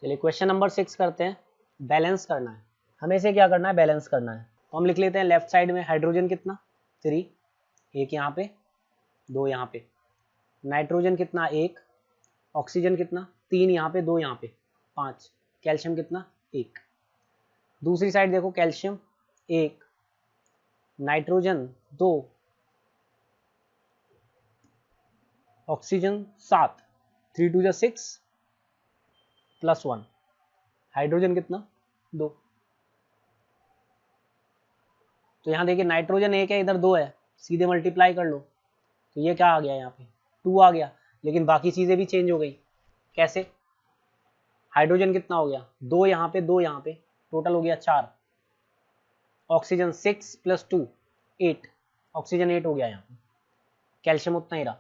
चलिए question number 6 करते हैं। बैलेंस करना है हमें, इसे क्या करना है, बैलेंस करना है। तो हम लिख लेते हैं लेफ्ट साइड में हाइड्रोजन कितना 3, एक यहाँ पे 2 यहाँ पे, नाइट्रोजन कितना 1, ऑक्सीजन कितना 3 यहाँ पे 2 यहाँ पे 5, कैल्शियम कितना 1। दूसरी साइड देखो calcium 1, nitrogen 2, oxygen 7, 3 2 6 plus 1, hydrogen कितना 2। तो यहाँ देखिए नाइट्रोजन 1 है, इधर 2 है, सीधे मल्टीप्लाई कर लो तो ये क्या आ गया, यहाँ पे 2 आ गया। लेकिन बाकी चीज़ें भी चेंज हो गई। कैसे? हाइड्रोजन कितना हो गया 2 यहाँ पे 2 यहाँ पे, टोटल हो गया 4। ऑक्सीजन 6 प्लस 2 8, ऑक्सीजन 8 हो गया यहाँ पे। कैल्शियम उतना ही रहा।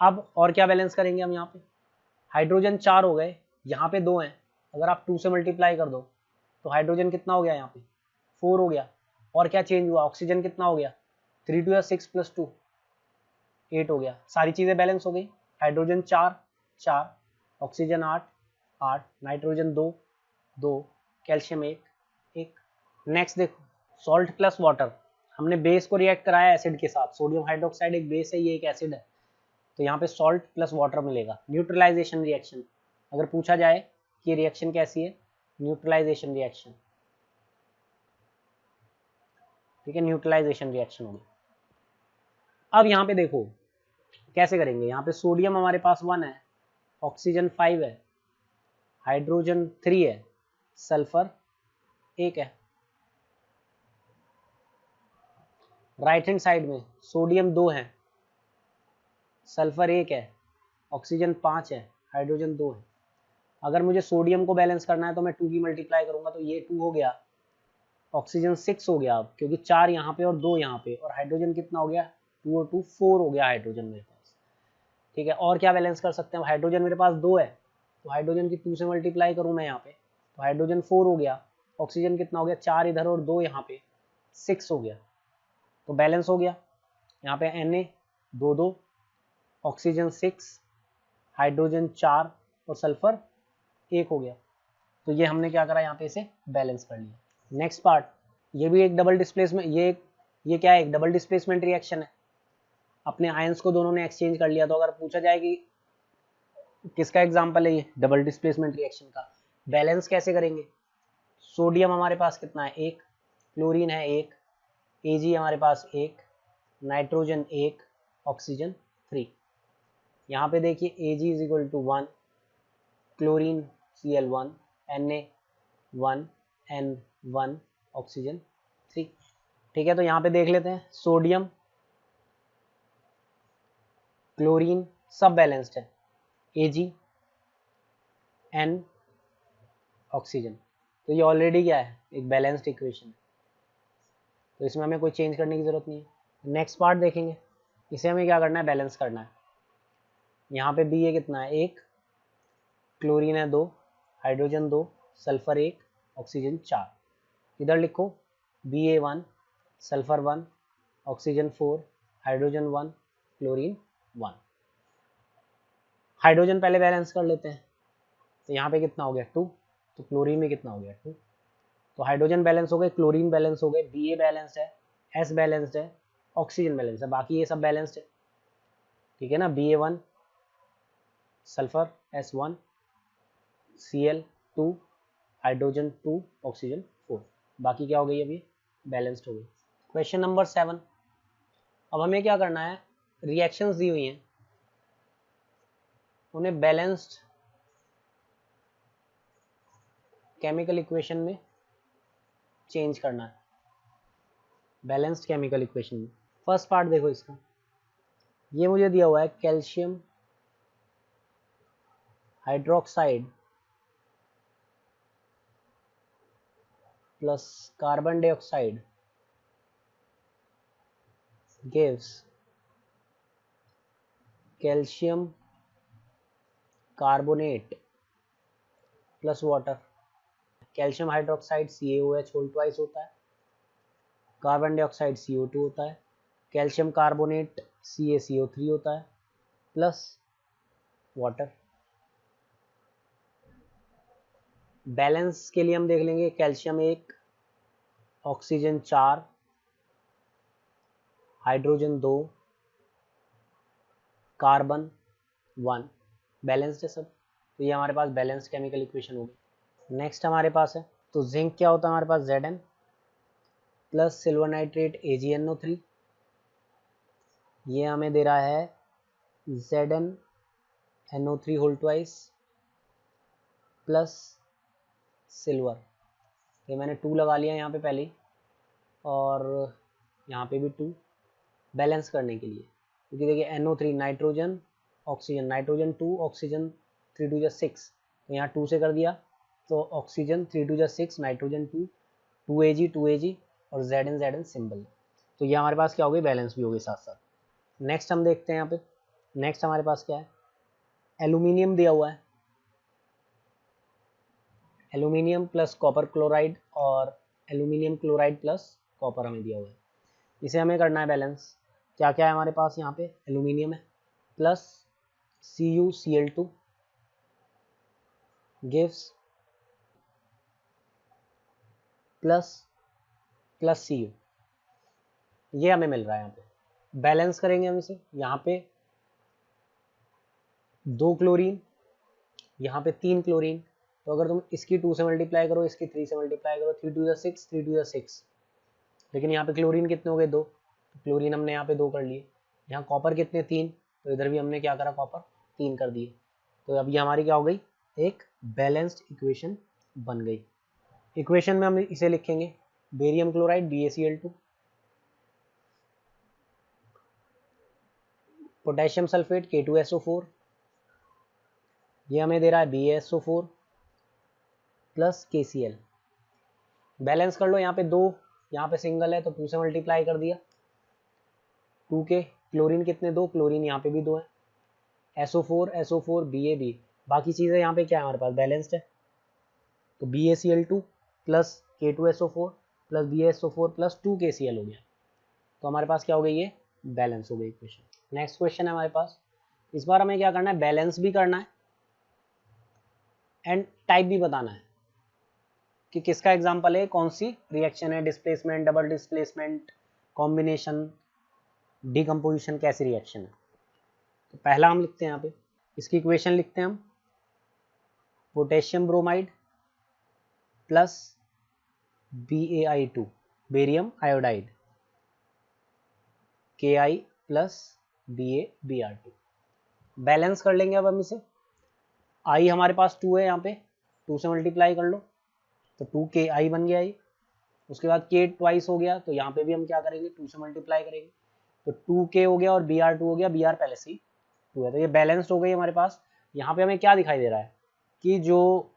अब और क्या बैलेंस करेंगे हम यहाँ पे, हाइड्रोजन 4 हो गए, यहाँ पे 2 हैं, अगर आप 2 से मल्टीप्लाई कर दो तो हाइड्रोजन कितना हो गया, यहाँ पे 4 हो गया। और क्या चेंज हुआ, ऑक्सीजन कितना हो गया 3 2 6 प्लस 2 8 हो गया। सारी चीज़ें बैलेंस हो गई। Hydrogen 4 4, oxygen 8 8, nitrogen 2 2, calcium 1 1। Next देखो सॉल्ट प्लस वाटर, हमने बेस को रिएक्ट कराया एसिड के साथ। सोडियम हाइड्रोक्साइड एक बेस है, ये एक एसिड है, तो यहाँ पे सॉल्ट प्लस वाटर मिलेगा। न्यूट्रलाइजेशन रिएक्शन, अगर पूछा जाए कि रिएक्शन कैसी है, न्यूट्रलाइजेशन रिएक्शन, ठीक है, न्यूट्रलाइजेशन रिएक्शन होगी। अब यहाँ पे देखो कैसे करेंगे। यहाँ पे सोडियम हमारे पास 1 है, ऑक्सीजन 5 है, हाइड्रोजन 3 है, सल्फर 1 है। राइट हैंड साइड में सोडियम 2 है, सल्फर 1 है, ऑक्सीजन 5 है, हाइड्रोजन 2 है। अगर मुझे सोडियम को बैलेंस करना है तो मैं 2 की मल्टीप्लाई करूंगा तो ये 2 हो गया, ऑक्सीजन 6 हो गया अब, क्योंकि 4 यहाँ पे और 2 यहाँ पे, और हाइड्रोजन कितना हो गया 2 और 2 4 हो गया हाइड्रोजन मेरे पास। ठीक है, और क्या बैलेंस कर सकते हैं, हाइड्रोजन मेरे पास 2 है तो हाइड्रोजन की 2 से मल्टीप्लाई करूँ मैं यहाँ पे तो हाइड्रोजन 4 हो गया, ऑक्सीजन कितना हो गया 4 इधर और 2 यहाँ पे 6 हो गया, तो बैलेंस हो गया। यहाँ पे Na 2 2, ऑक्सीजन 6, हाइड्रोजन 4 और सल्फर 1 हो गया। तो ये हमने क्या करा, यहाँ पे इसे बैलेंस कर लिया। नेक्स्ट पार्ट, ये भी एक डबल डिस्प्लेसमेंट, ये क्या है, एक डबल डिस्प्लेसमेंट रिएक्शन है। अपने आयंस को दोनों ने एक्सचेंज कर लिया। तो अगर पूछा जाए कि किसका एग्जांपल है ये, डबल डिस्प्लेसमेंट रिएक्शन का, बैलेंस कैसे करेंगे। सोडियम हमारे पास कितना है 1, क्लोरीन है 1, Ag हमारे पास 1, नाइट्रोजन 1, ऑक्सीजन 3। यहाँ पे देखिए Ag is equal to 1, chlorine Cl1, Na 1, N1, oxygen 3। ठीक है, तो यहाँ पे देख लेते हैं सोडियम क्लोरीन सब बैलेंस्ड है, Ag N ऑक्सीजन, तो ये ऑलरेडी क्या है, एक बैलेंस्ड इक्वेशन है, तो इसमें हमें कोई चेंज करने की ज़रूरत नहीं है। नेक्स्ट पार्ट देखेंगे, इसे हमें क्या करना है, बैलेंस करना है। यहाँ पे Ba कितना है 1, क्लोरीन है 2, हाइड्रोजन 2, सल्फर 1, ऑक्सीजन 4। इधर लिखो Ba1, sulphur 1, oxygen 4, hydrogen 1, chlorine 1। Hydrogen पहले बैलेंस कर लेते हैं, तो यहाँ पे कितना हो गया 2, तो क्लोरीन में कितना हो गया 2, तो हाइड्रोजन बैलेंस हो गए, क्लोरीन बैलेंस हो गए, Ba बैलेंस्ड है, S बैलेंस्ड है, ऑक्सीजन बैलेंस है, बाकी ये सब बैलेंस्ड है। ठीक है ना, Ba1 sulphur S1, Cl2, hydrogen 2, oxygen 4, बाकी क्या हो गई, अभी बैलेंस्ड हो गई। क्वेश्चन नंबर 7, अब हमें क्या करना है, रिएक्शंस दी हुई हैं, उन्हें बैलेंस्ड केमिकल इक्वेशन में चेंज करना है, बैलेंस्ड केमिकल इक्वेशन में। फर्स्ट पार्ट देखो इसका, ये मुझे दिया हुआ है calcium hydroxide plus carbon dioxide gives calcium carbonate plus water. Calcium hydroxide CaOH whole twice होता है, कार्बन डाइऑक्साइड CO2 होता है, कैल्शियम कार्बोनेट CaCO3 होता है, प्लस वाटर। बैलेंस के लिए हम देख लेंगे calcium 1, oxygen 4, hydrogen 2, carbon 1। Balanced है सब, तो ये हमारे पास बैलेंस केमिकल इक्वेशन होगी। नेक्स्ट हमारे पास है, तो जिंक क्या होता है हमारे पास, Zn plus silver nitrate AgNO3, ये हमें दे रहा है ZnNO3 whole twice plus silver. ये मैंने 2 लगा लिया यहाँ पे पहले ही, और यहाँ पे भी 2 बैलेंस करने के लिए, क्योंकि देखिए NO3 nitrogen oxygen, nitrogen 2 oxygen 3 2 6, तो यहाँ 2 से कर दिया, तो ऑक्सीजन 3 2 6, नाइट्रोजन 2 2Ag और Zn सिंबल, तो ये हमारे पास क्या हो गई, बैलेंस भी हो गई साथ साथ। नेक्स्ट हम देखते हैं यहाँ पे, नेक्स्ट हमारे पास क्या है, एल्यूमिनियम दिया हुआ है, एल्यूमिनियम प्लस कॉपर क्लोराइड और एल्यूमिनियम क्लोराइड प्लस कॉपर हमें दिया हुआ है, इसे हमें करना है बैलेंस। क्या क्या है हमारे पास यहाँ पे, एल्यूमिनियम है plus CuCl2 gives plus Cu, ये हमें मिल रहा है यहाँ पे। बैलेंस करेंगे हम इसे, यहाँ पे 2 क्लोरीन, यहाँ पे 3 क्लोरीन, तो अगर तुम इसकी 2 से मल्टीप्लाई करो, इसकी 3 से मल्टीप्लाई करो, 3 2 6, 3 2 6, लेकिन यहाँ पे क्लोरीन कितने हो गए, 2, तो क्लोरीन हमने यहाँ पे 2 कर लिए। यहाँ कॉपर कितने, 3, तो इधर भी हमने क्या करा, कॉपर 3 कर दिए। तो अब ये हमारी क्या हो गई, एक बैलेंस्ड इक्वेशन बन गई। इक्वेशन में हम इसे लिखेंगे, barium chloride BaCl2, potassium sulphate K2SO4, ये हमें दे रहा है BaSO4 प्लस KCl। बैलेंस कर लो, यहाँ पे 2, यहाँ पे सिंगल है तो 2 से मल्टीप्लाई कर दिया, 2 के क्लोरीन कितने, 2, क्लोरीन यहाँ पे भी 2 है, SO4 Ba, बाकी चीज़ें यहाँ पे क्या है हमारे पास, बैलेंस्ड है, तो BaCl2 plus K2SO4 plus BaSO4 plus 2 KCl हो गया, तो हमारे पास क्या हो गई, ये बैलेंस हो गई इक्वेशन। नेक्स्ट क्वेश्चन है हमारे पास, इस बार हमें क्या करना है, बैलेंस भी करना है एंड टाइप भी बताना है कि किसका एग्जांपल है, कौन सी रिएक्शन है, displacement, double displacement, combination, decomposition, कैसी रिएक्शन है। तो पहला हम लिखते हैं यहाँ पे, इसकी इक्वेशन लिखते हैं हम, potassium bromide plus BaI2 barium iodide Ki plus BaBr2। Balance कर लेंगे अब हम इसे, I हमारे पास 2 है, यहाँ पे 2 से मल्टीप्लाई कर लो, तो 2Ki बन गया ये। उसके बाद K ट्वाइस हो गया, तो यहाँ पे भी हम क्या करेंगे, 2 से मल्टीप्लाई करेंगे, तो 2K हो गया और Br2 हो गया, Br पहले से ही 2 है, तो ये बैलेंस्ड हो गई हमारे पास। यहाँ पे हमें क्या दिखाई दे रहा है कि जो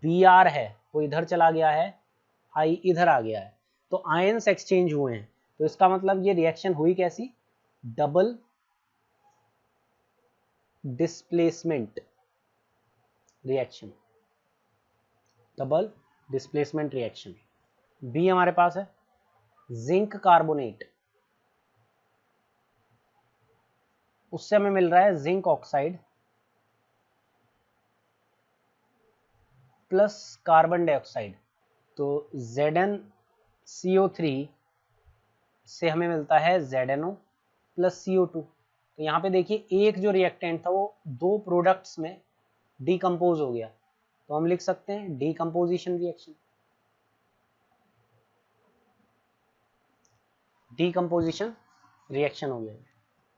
Br है वो इधर चला गया है, I इधर आ गया है, तो आयंस एक्सचेंज हुए हैं, तो इसका मतलब ये रिएक्शन हुई कैसी, double displacement reaction, double displacement reaction. B हमारे पास है जिंक कार्बोनेट, उससे हमें मिल रहा है zinc oxide plus carbon dioxide, तो ZnCO3 से हमें मिलता है ZnO प्लस CO2। तो यहाँ पे देखिए एक जो रिएक्टेंट था वो 2 प्रोडक्ट्स में डिकम्पोज हो गया, तो हम लिख सकते हैं डिकम्पोजिशन रिएक्शन, डिकम्पोजिशन रिएक्शन हो गया।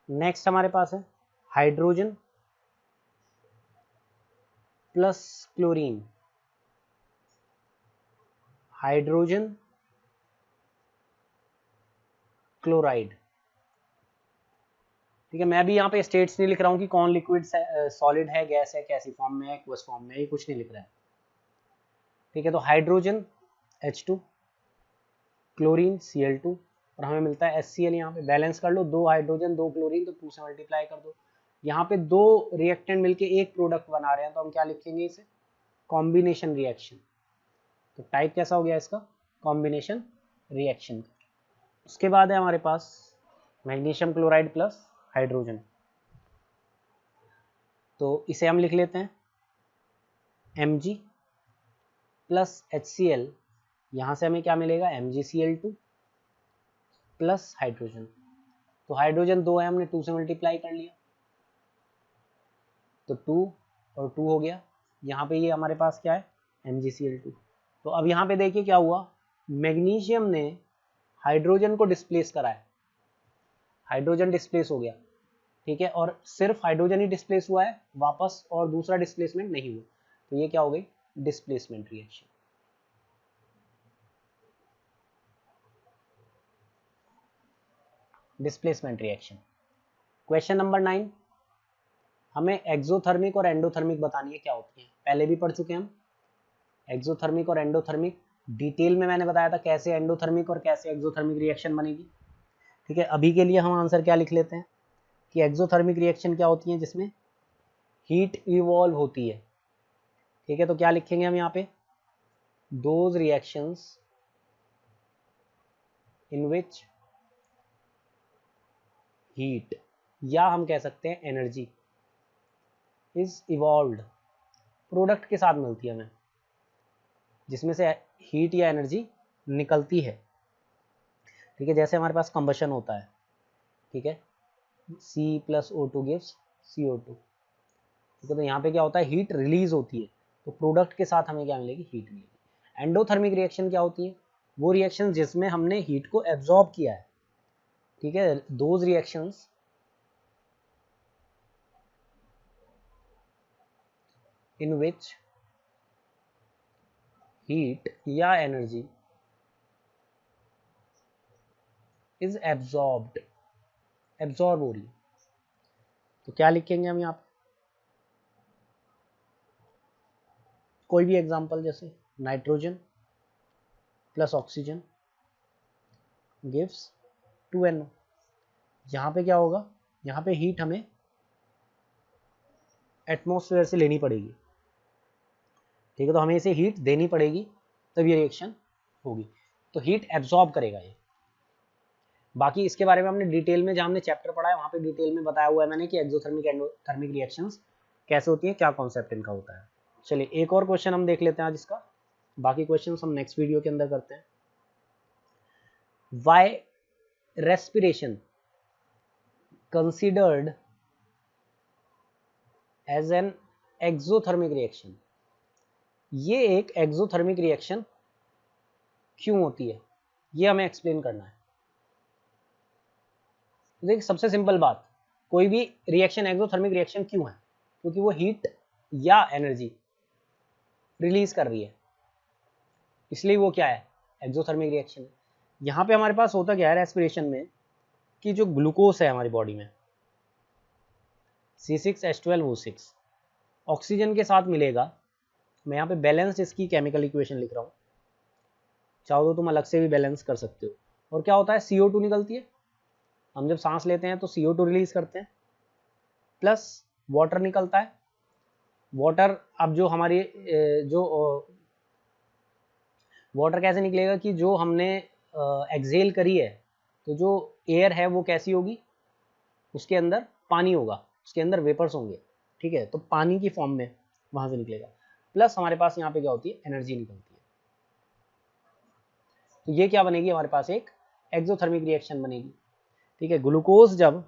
नेक्स्ट हमारे पास है hydrogen plus chlorine, hydrogen chloride, ठीक है। मैं भी यहाँ पे स्टेट्स नहीं लिख रहा हूँ कि कौन लिक्विड सॉलिड है, गैस है, कैसी फॉर्म में है, एक्वस फॉर्म में है, ये कुछ नहीं लिख रहा है, ठीक है। तो हाइड्रोजन H2, क्लोरीन Cl2 और हमें मिलता है HCl। यहाँ पे बैलेंस कर लो, 2 हाइड्रोजन 2 क्लोरीन, तो 2 से मल्टीप्लाई कर दो। यहाँ पे 2 रिएक्टेंट मिलके एक प्रोडक्ट बना रहे हैं, तो हम क्या लिखेंगे इसे, कॉम्बिनेशन रिएक्शन। तो टाइप कैसा हो गया इसका, कॉम्बिनेशन रिएक्शन। उसके बाद है हमारे पास मैग्नीशियम क्लोराइड प्लस हाइड्रोजन, तो इसे हम लिख लेते हैं Mg प्लस HCl, यहाँ से हमें क्या मिलेगा MgCl2 प्लस हाइड्रोजन। तो हाइड्रोजन 2 है, हमने 2 से मल्टीप्लाई कर लिया तो 2 और 2 हो गया। यहाँ पे ये हमारे पास क्या है MgCl2। तो अब यहाँ पे देखिए क्या हुआ, मैग्नीशियम ने हाइड्रोजन को डिस्प्लेस करा है, हाइड्रोजन डिस्प्लेस हो गया, ठीक है, और सिर्फ हाइड्रोजन ही डिस्प्लेस हुआ है वापस, और दूसरा डिस्प्लेसमेंट नहीं हुआ। तो ये क्या हो गई displacement reaction. Displacement reaction. Question number 9, हमें एक्सोथर्मिक और एंडोथर्मिक बतानी है क्या होती है। पहले भी पढ़ चुके हैं हम एक्सोथर्मिक और एंडोथर्मिक, डिटेल में मैंने बताया था कैसे एंडोथर्मिक और कैसे एक्सोथर्मिक रिएक्शन बनेगी, ठीक है। अभी के लिए हम आंसर क्या लिख लेते हैं कि एक्सोथर्मिक रिएक्शन क्या होती है, जिसमें हीट इवॉल्व होती है, ठीक है। तो क्या लिखेंगे हम यहाँ पे, those reactions in which heat, या हम कह सकते हैं एनर्जी इज इवॉल्व्ड, प्रोडक्ट के साथ मिलती है हमें, जिसमें से हीट या एनर्जी निकलती है, ठीक है। जैसे हमारे पास कंबशन होता है, ठीक है, C+O2 गिव्स CO2, ठीक है। तो यहाँ पे क्या होता है, हीट रिलीज होती है, तो प्रोडक्ट के साथ हमें क्या मिलेगी, हीट मिलेगी। एंडोथर्मिक रिएक्शन क्या होती है, वो रिएक्शन जिसमें हमने हीट को एब्जॉर्ब किया है, ठीक है। Those reactions in which heat या एनर्जी इज एब्जॉर्ब्ड, एब्जॉर्ब हो रही है। तो क्या लिखेंगे हम यहाँ पे, कोई भी एग्जांपल, जैसे nitrogen plus oxygen gives 2NO। यहाँ पे क्या होगा, यहाँ पे हीट हमें एटमॉस्फेयर से लेनी पड़ेगी, ठीक है। तो हमें इसे हीट देनी पड़ेगी तब ये रिएक्शन होगी, तो हीट एब्जॉर्ब करेगा ये। बाकी इसके बारे में हमने डिटेल में, जहाँ हमने चैप्टर पढ़ा है वहाँ पे डिटेल में बताया हुआ है मैंने कि एक्सोथर्मिक एंडोथर्मिक रिएक्शंस कैसे होती है, क्या कॉन्सेप्ट इनका होता है। चलिए एक और क्वेश्चन हम देख लेते हैं आज इसका, बाकी क्वेश्चन हम नेक्स्ट वीडियो के अंदर करते हैं। Why respiration considered as an exothermic reaction, ये एक एक्सोथर्मिक रिएक्शन क्यों होती है, ये हमें एक्सप्लेन करना है। देखिए सबसे सिंपल बात, कोई भी रिएक्शन एक्सोथर्मिक रिएक्शन क्यों है, क्योंकि वो हीट या एनर्जी रिलीज कर रही है, इसलिए वो क्या है एक्सोथर्मिक रिएक्शन। यहाँ पे हमारे पास होता क्या है रेस्पिरेशन में, कि जो ग्लूकोज है हमारी बॉडी में C6H12O6 ऑक्सीजन के साथ मिलेगा। मैं यहाँ पे बैलेंस्ड इसकी केमिकल इक्वेशन लिख रहा हूँ, चाहो तो तुम अलग से भी बैलेंस कर सकते हो। और क्या होता है, CO2 निकलती है, हम जब सांस लेते हैं तो CO2 रिलीज करते हैं, प्लस वाटर निकलता है। वाटर, अब जो हमारी जो वाटर कैसे निकलेगा कि जो हमने एक्सहेल करी है, तो जो एयर है वो कैसी होगी, उसके अंदर पानी होगा, उसके अंदर वेपर्स होंगे, ठीक है। तो पानी की फॉर्म में वहां से निकलेगा, प्लस हमारे पास यहाँ पे क्या होती है, एनर्जी निकलती है। तो ये क्या बनेगी, हमारे पास एक एक्सोथर्मिक रिएक्शन बनेगी, ठीक है। ग्लूकोज जब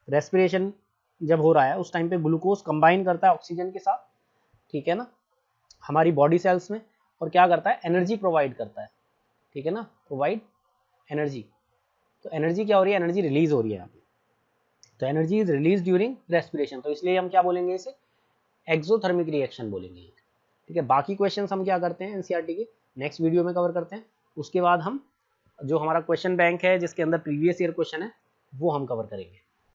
रेस्पिरेशन जब हो रहा है उस टाइम पे ग्लूकोज कंबाइन करता है ऑक्सीजन के साथ, ठीक है ना, हमारी बॉडी सेल्स में, और क्या करता है, एनर्जी प्रोवाइड करता है, ठीक है ना, प्रोवाइड एनर्जी। तो एनर्जी क्या हो रही है, एनर्जी रिलीज हो रही है यहाँ पे, तो energy is release during respiration, तो इसलिए हम क्या बोलेंगे, इसे एक्सोथर्मिक रिएक्शन बोलेंगे, ठीक है। बाकी क्वेश्चंस हम क्या करते हैं एनसीईआरटी के नेक्स्ट वीडियो में कवर करते हैं, उसके बाद हम जो हमारा क्वेश्चन बैंक है जिसके अंदर प्रीवियस ईयर क्वेश्चन है वो हम कवर करेंगे।